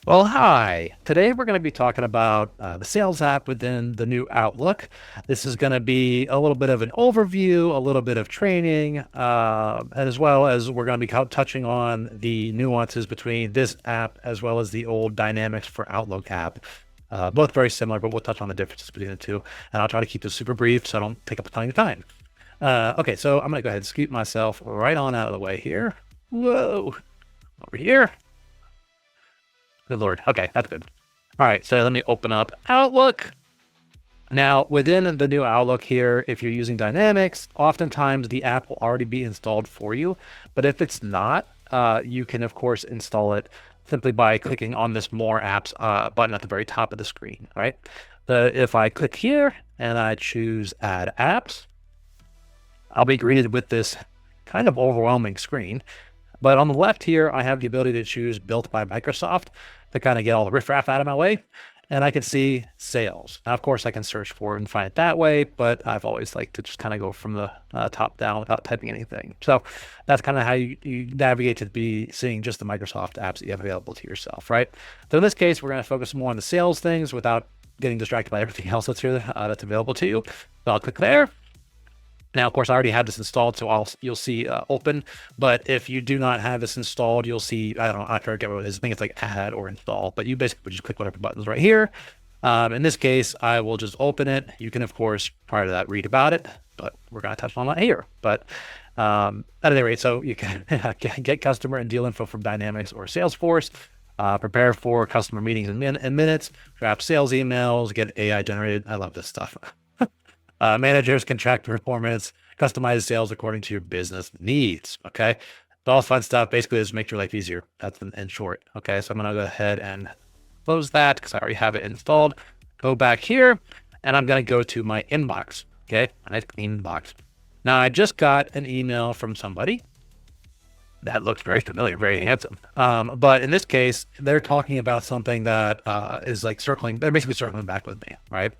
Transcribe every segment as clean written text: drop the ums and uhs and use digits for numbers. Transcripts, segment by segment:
Well, hi. Today we're going to be talking about the sales app within the new Outlook. This is going to be a little bit of an overview, a little bit of training, as well as we're going to be touching on the nuances between this app as well as the old Dynamics for Outlook app. Both very similar, but we'll touch on the differences between the two. And I'll try to keep this super brief so I don't take up a ton of your time. Okay, so I'm going to go ahead and scoot myself right on out of the way here. Whoa, over here. Good Lord. Okay, that's good. All right, so let me open up Outlook. Now, within the new Outlook here, if you're using Dynamics, oftentimes the app will already be installed for you. But if it's not, you can, of course, install it simply by clicking on this More Apps button at the very top of the screen, right? If I click here and I choose Add Apps, I'll be greeted with this kind of overwhelming screen. But on the left here, I have the ability to choose Built by Microsoft to kind of get all the riffraff out of my way. And I can see sales. Now, of course, I can search for it and find it that way, but I've always liked to just kind of go from the top down without typing anything. So that's kind of how you navigate to be seeing just the Microsoft apps that you have available to yourself, right? So in this case, we're going to focus more on the sales things without getting distracted by everything else that's here that's available to you. So I'll click there. Now, of course, I already have this installed, so you'll see open. But if you do not have this installed, you'll see, I don't know, I forget what it is. I think it's like add or install, but you basically just click whatever buttons right here. In this case, I will just open it. You can, of course, prior to that, read about it, but we're going to touch on that here. But at any rate, so you can get customer and deal info from Dynamics or Salesforce, prepare for customer meetings in minutes, draft sales emails, get AI generated. I love this stuff. Managers can track performance, customize sales according to your business needs. Okay. It's all fun stuff. Basically, just make your life easier. That's in short. Okay. So I'm going to go ahead and close that because I already have it installed. Go back here and I'm going to go to my inbox. Okay. A nice clean box. Now, I just got an email from somebody that looks very familiar, very handsome. But in this case, they're talking about something that is like they're basically circling back with me. Right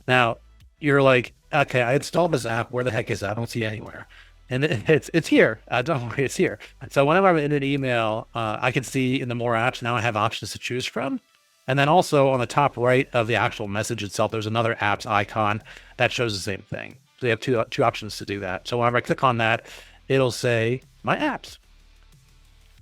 now, you're like, okay, I installed this app. Where the heck is it? I don't see it anywhere. And it's here. Don't worry, it's here. So whenever I'm in an email, I can see in the More Apps, now I have options to choose from. And then also on the top right of the actual message itself, there's another apps icon that shows the same thing. So you have two options to do that. So whenever I click on that, it'll say my apps.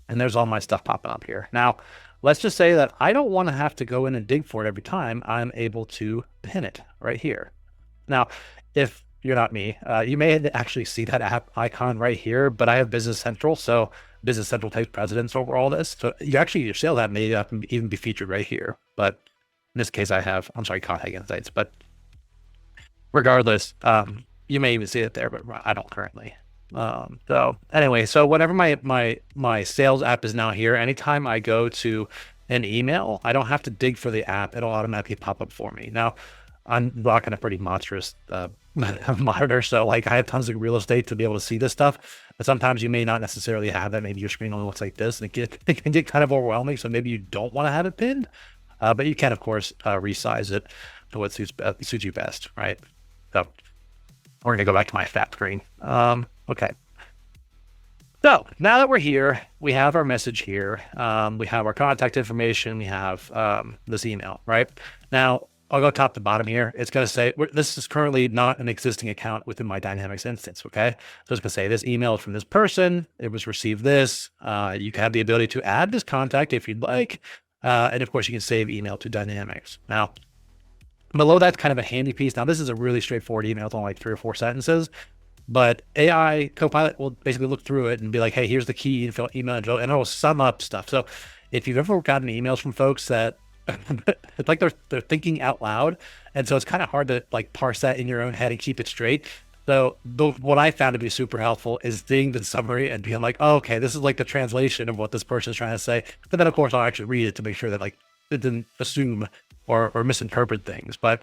And there's all my stuff popping up here. Now, let's just say that I don't want to have to go in and dig for it every time. I'm able to pin it right here. Now, if you're not me, you may actually see that app icon right here, but I have Business Central. So Business Central takes precedence over all this. So your sales app may even be featured right here. But in this case, contact insights. But regardless, you may even see it there, but I don't currently. So anyway, so whenever my sales app is now here, anytime I go to an email, I don't have to dig for the app. It'll automatically pop up for me. Now, I'm rocking a pretty monstrous monitor, so like I have tons of real estate to be able to see this stuff. But sometimes you may not necessarily have that. Maybe your screen only looks like this, and it can get kind of overwhelming. So maybe you don't want to have it pinned, but you can, of course, resize it to what suits you best, right? So we're gonna go back to my fat screen. Okay. So now that we're here, we have our message here. We have our contact information. We have this email, right? Now, I'll go top to bottom here. It's going to say, this is currently not an existing account within my Dynamics instance, okay? So it's going to say, this email is from this person. It was received this. You have the ability to add this contact if you'd like. And of course, you can save email to Dynamics. Now, below that's kind of a handy piece. Now, this is a really straightforward email. It's only like 3 or 4 sentences. But AI Copilot will basically look through it and be like, hey, here's the key email info, and it'll sum up stuff. So if you've ever gotten emails from folks that it's like they're thinking out loud, and so it's kind of hard to like parse that in your own head and keep it straight. So what I found to be super helpful is seeing the summary and being like, oh, okay, this is like the translation of what this person is trying to say. But then of course I'll actually read it to make sure that like it didn't assume or misinterpret things. But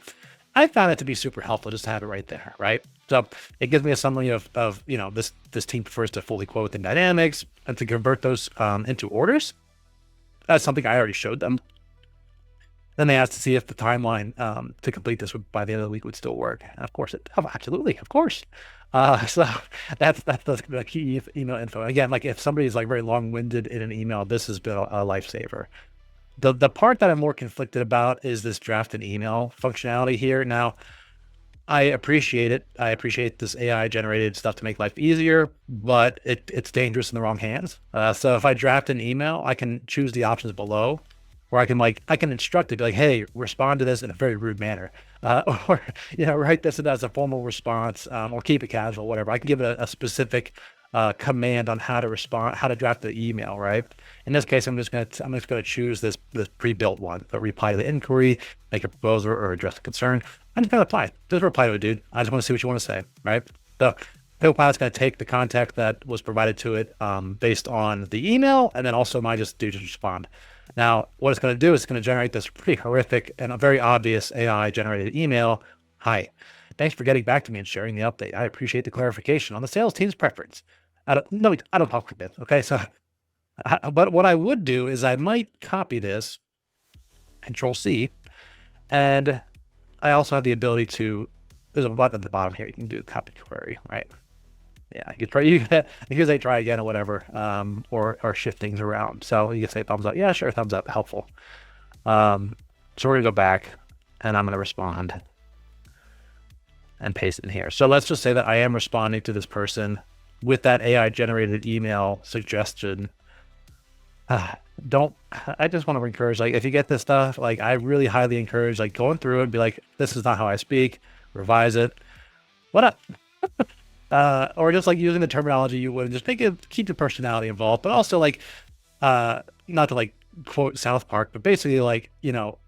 I found it to be super helpful just to have it right there, right? So it gives me a summary of this team prefers to fully quote in Dynamics and to convert those into orders. That's something I already showed them. Then they asked to see if the timeline to complete this by the end of the week would still work. And of course, absolutely, of course. So that's the key email info. Again, like if somebody is like very long-winded in an email, this has been a lifesaver. The part that I'm more conflicted about is this draft and email functionality here. Now, I appreciate it. I appreciate this AI generated stuff to make life easier, but it's dangerous in the wrong hands. So if I draft an email, I can choose the options below, where I can instruct it, be like, hey, respond to this in a very rude manner, or write this as a formal response, or keep it casual, whatever. I can give it a specific command on how to respond, how to draft the email. Right. In this case, I'm just gonna choose this pre-built one, a reply to the inquiry, make a proposal, or address a concern. I'm just gonna reply. Just reply to it, dude. I just want to see what you want to say. Right. So Copilot's going to take the context that was provided to it based on the email, and then also just respond. Now, what it's going to do is it's going to generate this pretty horrific and a very obvious AI generated email. Hi, thanks for getting back to me and sharing the update. I appreciate the clarification on the sales team's preference. I don't talk like this. Okay. So, but what I would do is I might copy this, Control C, and I also have the ability to, there's a button at the bottom here. You can do copy query, right? Yeah, you can say try again or whatever, or shift things around. So you can say thumbs up. Yeah, sure, thumbs up, helpful. So we're gonna go back, and I'm gonna respond and paste it in here. So let's just say that I am responding to this person with that AI generated email suggestion. I just want to encourage, like, if you get this stuff, like, I really highly encourage, like, going through it and be like, this is not how I speak, revise it. What up? Or just like using the terminology you would, and just keep the personality involved, but also like, not to like quote South Park, but basically like,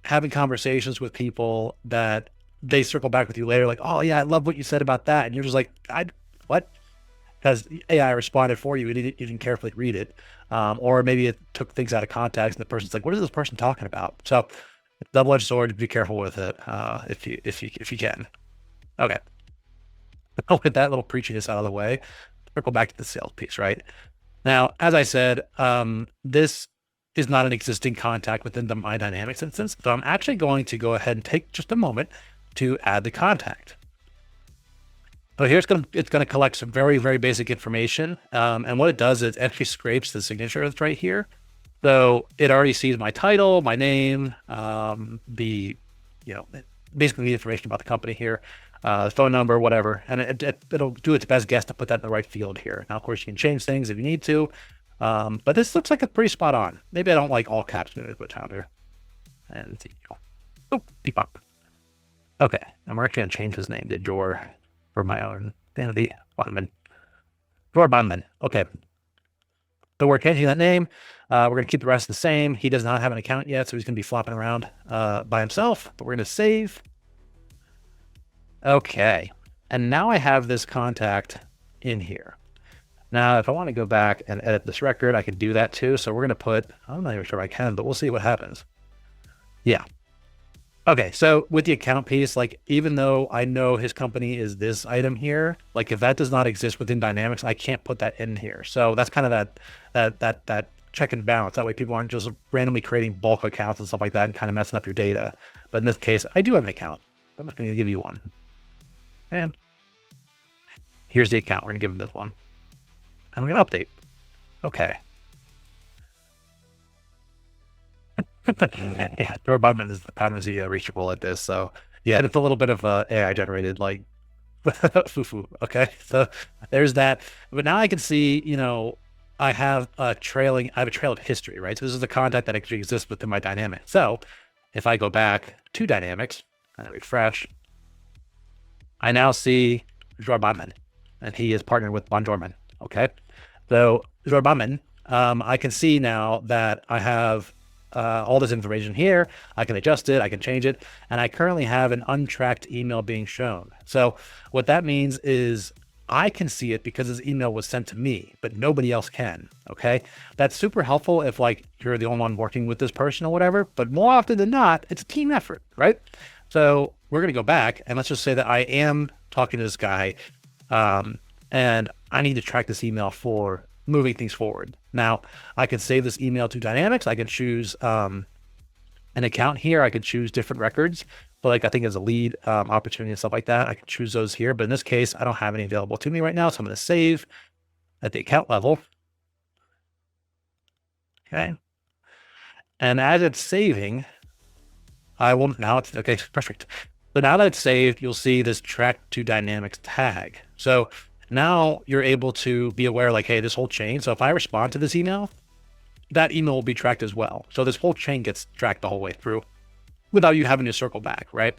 having conversations with people that they circle back with you later, like, oh yeah, I love what you said about that. And you're just like, what? Because AI responded for you. You didn't carefully read it. Or maybe it took things out of context and the person's like, what is this person talking about? So double-edged sword, be careful with it. If you can. Okay. With that little preachiness out of the way, circle back to the sales piece, right? Now, as I said, this is not an existing contact within the My Dynamics instance. So I'm actually going to go ahead and take just a moment to add the contact. So here it's gonna collect some very, very basic information. And what it does is it actually scrapes the signature that's right here. So it already sees my title, my name, basically the information about the company here, phone number, whatever, and it'll do its best guess to put that in the right field here. Now, of course, you can change things if you need to, but this looks like it's pretty spot on. Maybe I don't like all caps in it, but down there, and debug. Okay, and we're actually gonna change his name to Jor for my own sanity. Jor Bonman. Okay, so we're changing that name. We're gonna keep the rest the same. He does not have an account yet, so he's gonna be flopping around by himself. But we're gonna save. Okay, and now I have this contact in here. Now, if I want to go back and edit this record, I can do that too. So we're going to put, I'm not even sure I can, but we'll see what happens. Yeah. Okay, so with the account piece, like, even though I know his company is this item here, like, if that does not exist within Dynamics, I can't put that in here. So that's kind of that check and balance. That way people aren't just randomly creating bulk accounts and stuff like that and kind of messing up your data. But in this case, I do have an account. I'm just going to give you one. And here's the account. We're gonna give him this one. And we're gonna update. Okay. Yeah, Dora Budman is the pattern reachable at this. So yeah, it's a little bit of AI generated, like foo-foo. Okay. So there's that. But now I can see, I have a trail of history, right? So this is the contact that actually exists within my dynamic. So if I go back to Dynamics and refresh, I now see Jorbaman, and he is partnered with Von Dorman. Okay, so Jorbaman, I can see now that I have all this information here. I can adjust it, I can change it, and I currently have an untracked email being shown. So what that means is I can see it because this email was sent to me, but nobody else can. Okay, that's super helpful if like you're the only one working with this person or whatever. But more often than not, it's a team effort, right? So we're going to go back and let's just say that I am talking to this guy and I need to track this email for moving things forward. Now I can save this email to Dynamics. I can choose an account here. I can choose different records, but like I think as a lead opportunity and stuff like that, I can choose those here. But in this case, I don't have any available to me right now. So I'm going to save at the account level. Okay. And as it's saving, I will now it's okay, perfect. So now that it's saved, you'll see this track to dynamics tag. So now you're able to be aware like, hey, this whole chain. So if I respond to this email, that email will be tracked as well. So this whole chain gets tracked the whole way through without you having to circle back, right?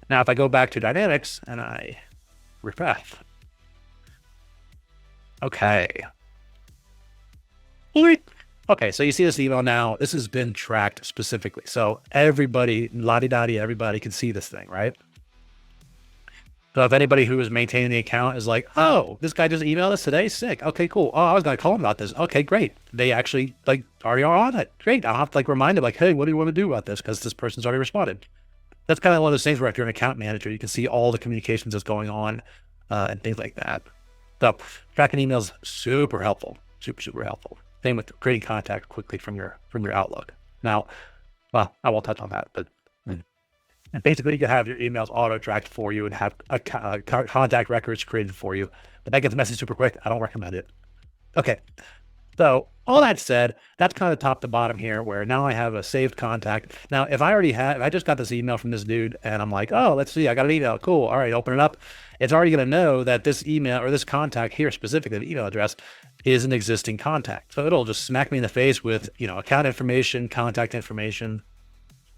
Now, if I go back to dynamics and I refresh, okay. Okay, so you see this email now. This has been tracked specifically. So everybody, la-di-da-di, everybody can see this thing, right? So if anybody who is maintaining the account is like, oh, this guy just emailed us today, sick. Okay, cool. Oh, I was going to call him about this. Okay, great. They actually like already are on it. Great. I'll have to like remind them like, hey, what do you want to do about this? Because this person's already responded. That's kind of one of those things where if you're an account manager, you can see all the communications that's going on and things like that. So tracking emails, super helpful, super helpful. Same with creating contact quickly from your Outlook. Now, well, I won't touch on that, but and basically you can have your emails auto tracked for you and have contact records created for you. But that gets messy super quick. I don't recommend it. Okay. So all that said, that's kind of top to bottom here, where now I have a saved contact. Now, if I just got this email from this dude and I'm like, oh, let's see, I got an email. Cool. All right, open it up. It's already going to know that this email or this contact here, specifically the email address, is an existing contact. So it'll just smack me in the face with, account information, contact information,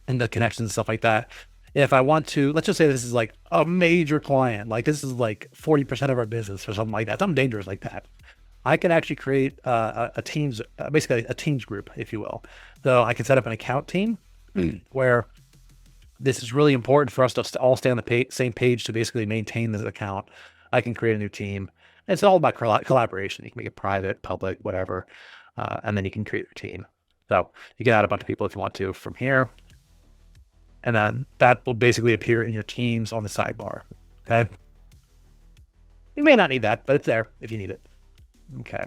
and the connections and stuff like that. If I want to, let's just say this is like a major client, like this is like 40% of our business or something like that, something dangerous like that. I can actually create a Teams, basically a Teams group, if you will. So I can set up an account team where this is really important for us to all stay on the same page to basically maintain this account. I can create a new team. It's all about collaboration. You can make it private, public, whatever, and then you can create your team. So you can add a bunch of people if you want to from here. And then that will basically appear in your Teams on the sidebar, okay? You may not need that, but it's there if you need it. Okay.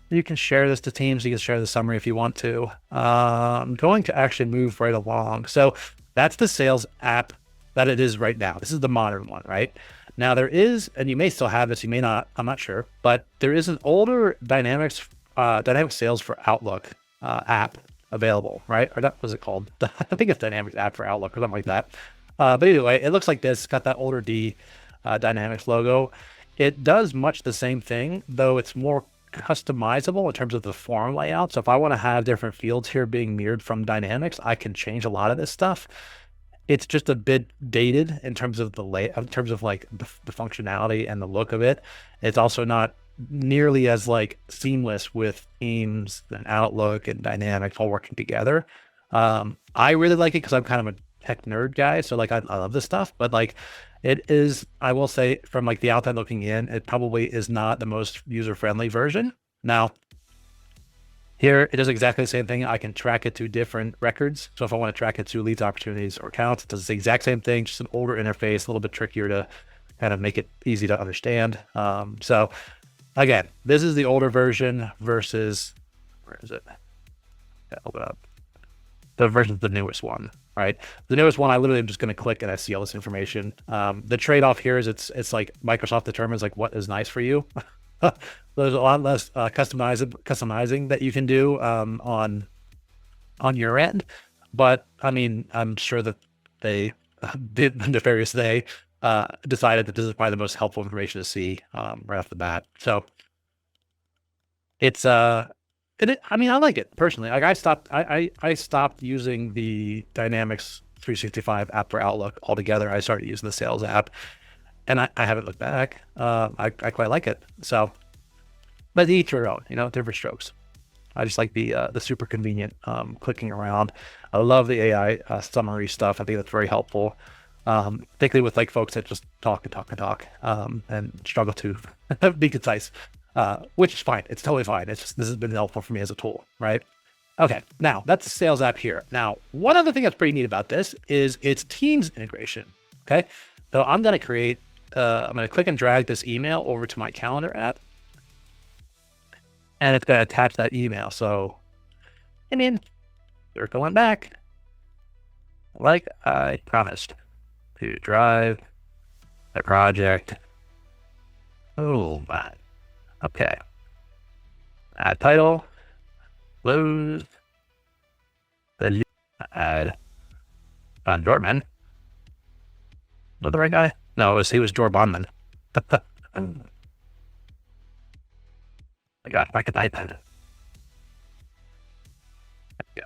You can share this to Teams. You can share the summary if you want to. I'm going to actually move right along. So that's the sales app that it is right now. This is the modern one, right? Now there is, and you may still have this, you may not, I'm not sure, but there is an older dynamic sales for Outlook app available, right? Or that was it called? I think it's Dynamics app for Outlook or something like that. But either way, it looks like this. It's got that older Dynamics logo. It does much the same thing, though it's more customizable in terms of the form layout. So if I want to have different fields here being mirrored from Dynamics, I can change a lot of this stuff. It's just a bit dated in terms of the layout, in terms of like the functionality and the look of it. It's also not nearly as like seamless with Teams and Outlook and Dynamics all working together. I really like it because I'm kind of a tech nerd guy, so like I love this stuff, but like it is, I will say from like the outside looking in, it probably is not the most user-friendly version. Now here it does exactly the same thing. I can track it to different records. So if I want to track it to leads, opportunities, or accounts, it does the exact same thing, just an older interface, a little bit trickier to kind of make it easy to understand. So again, this is the older version versus, where is it? Yeah, open up. The version of the newest one, right? The newest one, I literally am just going to click and I see all this information. The trade-off here is it's like Microsoft determines like what is nice for you. There's a lot less customizing that you can do on your end. But I mean, I'm sure that they decided that this is probably the most helpful information to see right off the bat. So it's I mean, I like it personally. Like I stopped using the Dynamics 365 app for Outlook altogether. I started using the Sales app, and I haven't looked back. I quite like it. So, but each their own, different strokes. I just like the super convenient clicking around. I love the AI summary stuff. I think that's very helpful, particularly with like folks that just talk and talk and talk and struggle to be concise. Which is fine. It's totally fine. It's just, this has been helpful for me as a tool, right? Okay, now that's the sales app here. Now, one other thing that's pretty neat about this is its Teams integration, okay? So I'm gonna create, I'm gonna click and drag this email over to my calendar app, and it's gonna attach that email. So, and then circling back, like I promised, to drive the project. Oh my. Okay. Add title, close, the add Dortmund. Was that the right guy? No, he was Jor Bondman. I got back at the iPad. Yeah.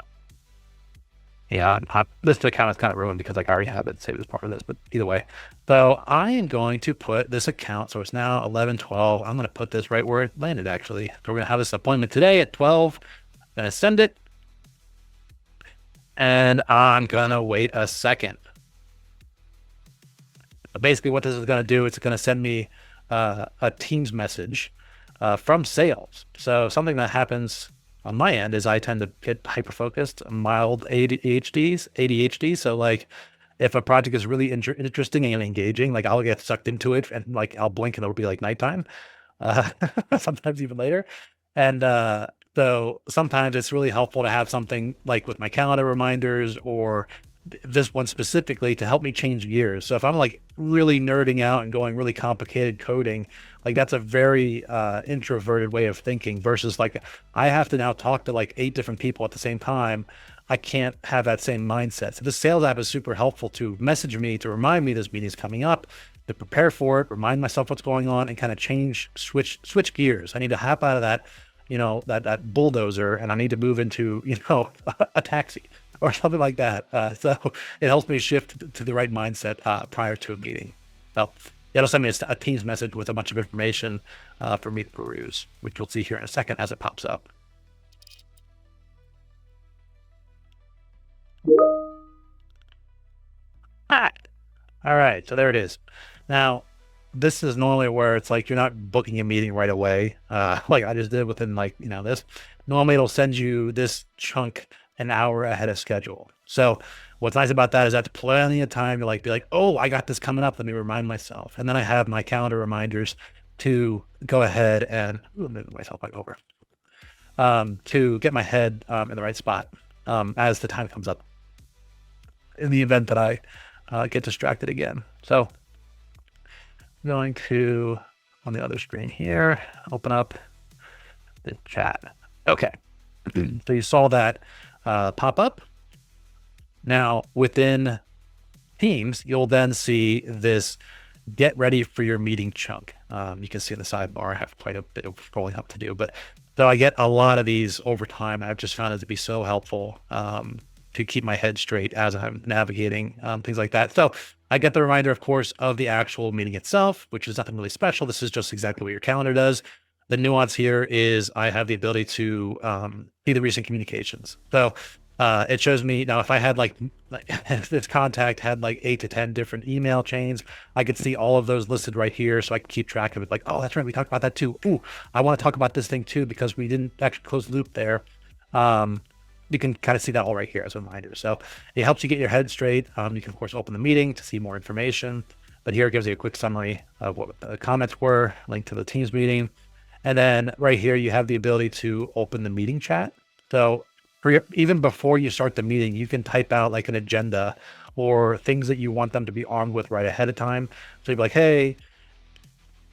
Yeah, this account is kind of ruined because like I already have it saved as part of this, but either way. So I am going to put this account, so it's now 11:12. I'm going to put this right where it landed actually. So we're going to have this appointment today at 12. I'm going to send it. And I'm going to wait a second. Basically what this is going to do, it's going to send me a Teams message from sales. So something that happens on my end is I tend to get hyper-focused, mild ADHD. So like if a project is really interesting and engaging, like I'll get sucked into it and like I'll blink and it'll be like nighttime, sometimes even later. And so sometimes it's really helpful to have something like with my calendar reminders or this one specifically to help me change gears. So if I'm like really nerding out and going really complicated coding, like that's a very introverted way of thinking versus like I have to now talk to like 8 different people at the same time. I can't have that same mindset. So this sales app is super helpful to message me, to remind me this meeting's coming up, to prepare for it, remind myself what's going on and kind of switch gears. I need to hop out of that, that bulldozer and I need to move into, a taxi or something like that. So it helps me shift to the right mindset prior to a meeting. So it'll send me a Teams message with a bunch of information for me to peruse, which you'll see here in a second as it pops up. All right, so there it is. Now, this is normally where it's like you're not booking a meeting right away, like I just did within like, this. Normally it'll send you this chunk an hour ahead of schedule. So what's nice about that is that's plenty of time to like be like, oh, I got this coming up. Let me remind myself. And then I have my calendar reminders to go ahead and move myself back over to get my head in the right spot as the time comes up in the event that I get distracted again. So I'm going to, on the other screen here, open up the chat. Okay. So you saw that pop up. Now within Teams, you'll then see this get ready for your meeting chunk. You can see in the sidebar, I have quite a bit of scrolling up to do, but so I get a lot of these over time. I've just found it to be so helpful to keep my head straight as I'm navigating things like that. So I get the reminder, of course, of the actual meeting itself, which is nothing really special. This is just exactly what your calendar does. The nuance here is I have the ability to see the recent communications. So it shows me now if I had like if this contact had like 8 to 10 different email chains, I could see all of those listed right here. So I can keep track of it. Like, oh, that's right. We talked about that too. Ooh, I want to talk about this thing too, because we didn't actually close the loop there. You can kind of see that all right here as a reminder. So it helps you get your head straight. You can of course open the meeting to see more information, but here it gives you a quick summary of what the comments were, link to the Teams meeting. And then right here, you have the ability to open the meeting chat. So even before you start the meeting, you can type out like an agenda or things that you want them to be armed with right ahead of time. So you'd be like, hey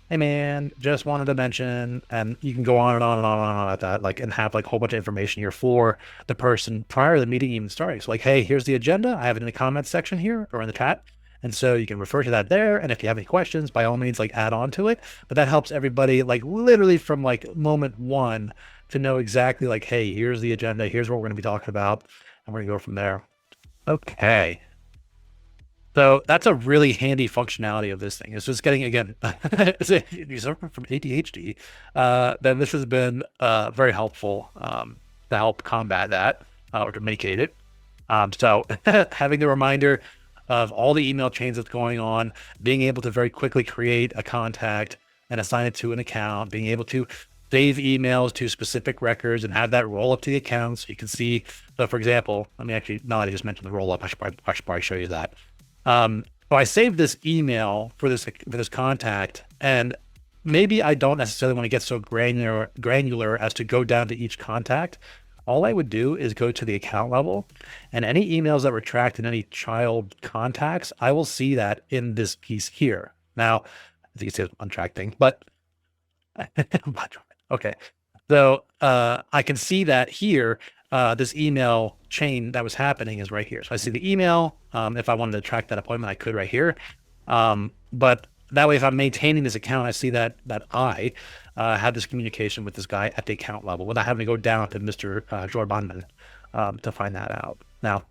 man, just wanted to mention, and you can go on and on and on and on at that, like, and have like a whole bunch of information here for the person prior to the meeting even starting. So like, hey, here's the agenda. I have it in the comments section here or in the chat. And so you can refer to that there. And if you have any questions, by all means, like add on to it. But that helps everybody like literally from like moment one to know exactly like, hey, here's the agenda. Here's what we're going to be talking about. And we're going to go from there. Okay. So that's a really handy functionality of this thing. It's just getting, again, if you suffer from ADHD, then this has been very helpful to help combat that or to mitigate it. So having the reminder of all the email chains that's going on, being able to very quickly create a contact and assign it to an account, being able to save emails to specific records and have that roll up to the account. So you can see, so for example, let me actually, now that I just mentioned the roll up, I should probably show you that. So I saved this email for this contact, and maybe I don't necessarily want to get so granular as to go down to each contact. All I would do is go to the account level, and any emails that were tracked in any child contacts, I will see that in this piece here. Now, as you can see, it's an untracked thing, but okay. So I can see that here, this email chain that was happening is right here. So I see the email. If I wanted to track that appointment, I could right here. But that way, if I'm maintaining this account, I see that I had this communication with this guy at the account level without having to go down to Mr. Jorbanman to find that out. Now,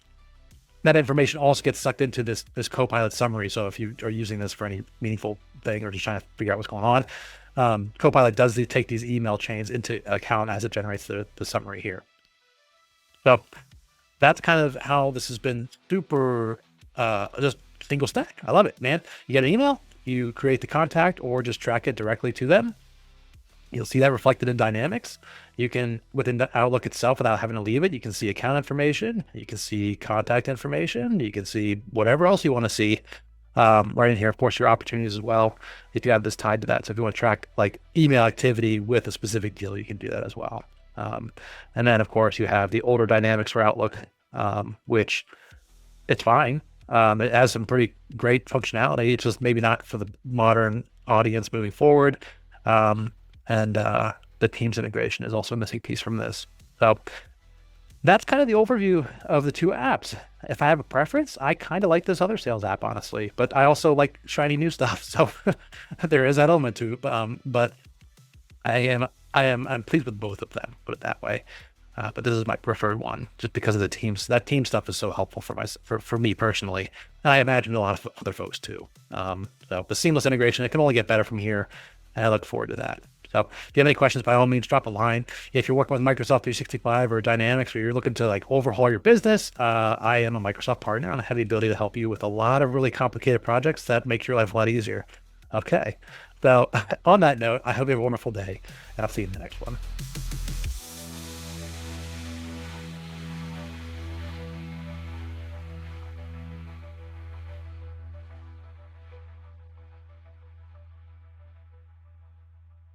that information also gets sucked into this Copilot summary. So if you are using this for any meaningful thing or just trying to figure out what's going on, Copilot does take these email chains into account as it generates the summary here. So that's kind of how this has been super just single stack. I love it, man. You get an email, you create the contact or just track it directly to them. You'll see that reflected in Dynamics. You can, within the Outlook itself, without having to leave it, you can see account information, you can see contact information, you can see whatever else you want to see right in here. Of course, your opportunities as well, if you have this tied to that. So if you want to track like email activity with a specific deal, you can do that as well. And then, of course, you have the older Dynamics for Outlook, which it's fine. It has some pretty great functionality. It's just maybe not for the modern audience moving forward. And the Teams integration is also a missing piece from this. So that's kind of the overview of the two apps. If I have a preference, I kind of like this other sales app, honestly, but I also like shiny new stuff. So there is that element to it. But I'm pleased with both of them, put it that way. But this is my preferred one just because of the teams. That team stuff is so helpful for me personally. And I imagine a lot of other folks too. So the seamless integration, it can only get better from here. And I look forward to that. So if you have any questions, by all means, drop a line. If you're working with Microsoft 365 or Dynamics, or you're looking to like overhaul your business, I am a Microsoft partner and I have the ability to help you with a lot of really complicated projects that make your life a lot easier. Okay. So on that note, I hope you have a wonderful day and I'll see you in the next one.